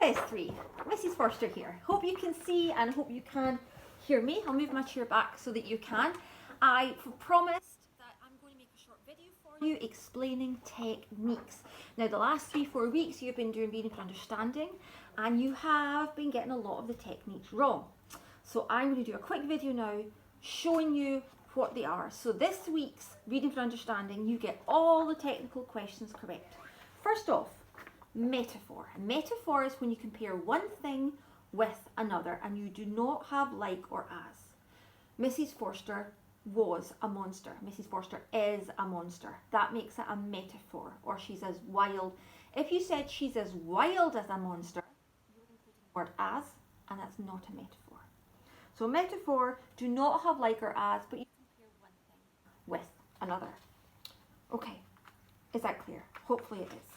S3, Mrs. Forster here. Hope you can see and hope you can hear me. I'll move my chair back so that you can. I promised that I'm going to make a short video for you explaining techniques. Now the last 3-4 weeks you've been doing reading for understanding and you have been getting a lot of the techniques wrong. So I'm going to do a quick video now showing you what they are. So this week's reading for understanding you get all the technical questions correct. First off, metaphor. A metaphor is when you compare one thing with another and you do not have like or as. Mrs. Forster was a monster. Mrs. Forster is a monster. That makes it a metaphor, or she's as wild. If you said she's as wild as a monster, you would include the word as, and that's not a metaphor. So metaphor do not have like or as, but you compare one thing with another. Okay, is that clear? Hopefully it is.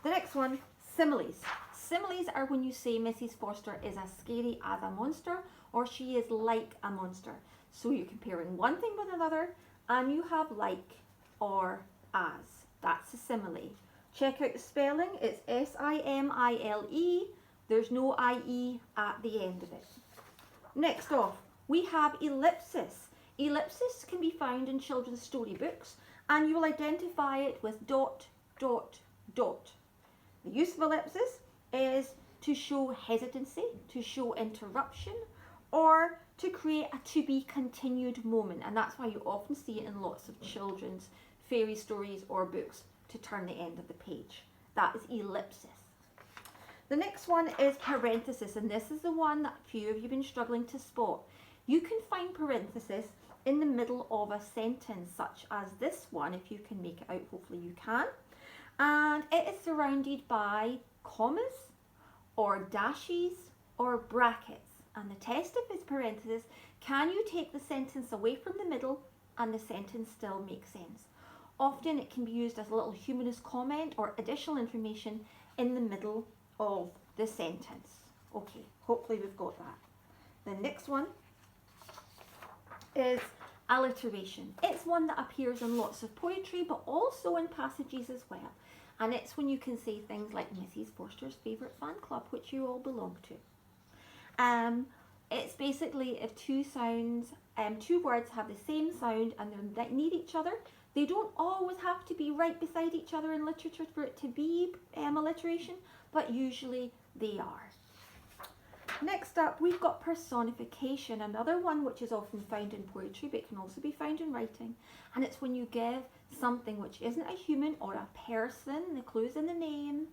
The next one, similes. Similes are when you say Mrs. Forster is as scary as a monster or she is like a monster. So you're comparing one thing with another and you have like or as. That's a simile. Check out the spelling. It's S-I-M-I-L-E. There's no I-E at the end of it. Next off, we have ellipsis. Ellipsis can be found in children's storybooks and you will identify it with dot, dot, dot. The use of ellipsis is to show hesitancy, to show interruption, or to create a to be continued moment. And that's why you often see it in lots of children's fairy stories or books, to turn the end of the page. That is ellipsis. The next one is parenthesis, and this is the one that a few of you have been struggling to spot. You can find parenthesis in the middle of a sentence, such as this one, if you can make it out, hopefully you can. And it is surrounded by commas or dashes or brackets. And the test of this parenthesis, can you take the sentence away from the middle and the sentence still makes sense? Often it can be used as a little humorous comment or additional information in the middle of the sentence. Okay, hopefully we've got that. The next one is alliteration. It's one that appears in lots of poetry but also in passages as well. And it's when you can say things like Mrs. Forster's favourite fan club, which you all belong to. It's basically if two words have the same sound and they're near each other. They don't always have to be right beside each other in literature for it to be alliteration, but usually they are. Next up, we've got personification, another one which is often found in poetry but can also be found in writing. And it's when you give something which isn't a human or a person, the clue's in the name,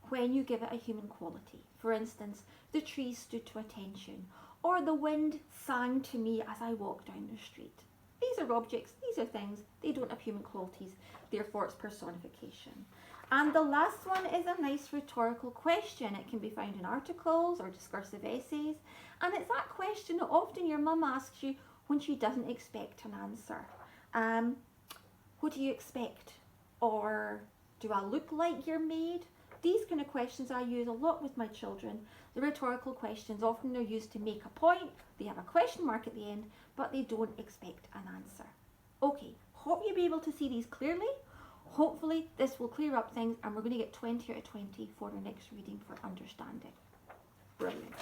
when you give it a human quality. For instance, the tree stood to attention, or the wind sang to me as I walked down the street. These are objects, these are things, they don't have human qualities, therefore it's personification. And the last one is a nice rhetorical question. It can be found in articles or discursive essays. And it's that question that often your mum asks you when she doesn't expect an answer. What do you expect? Or do I look like you're made? These kind of questions I use a lot with my children. The rhetorical questions often are used to make a point. They have a question mark at the end, but they don't expect an answer. Okay, hope you'll be able to see these clearly. Hopefully this will clear up things and we're going to get 20 out of 20 for our next reading for understanding. Brilliant.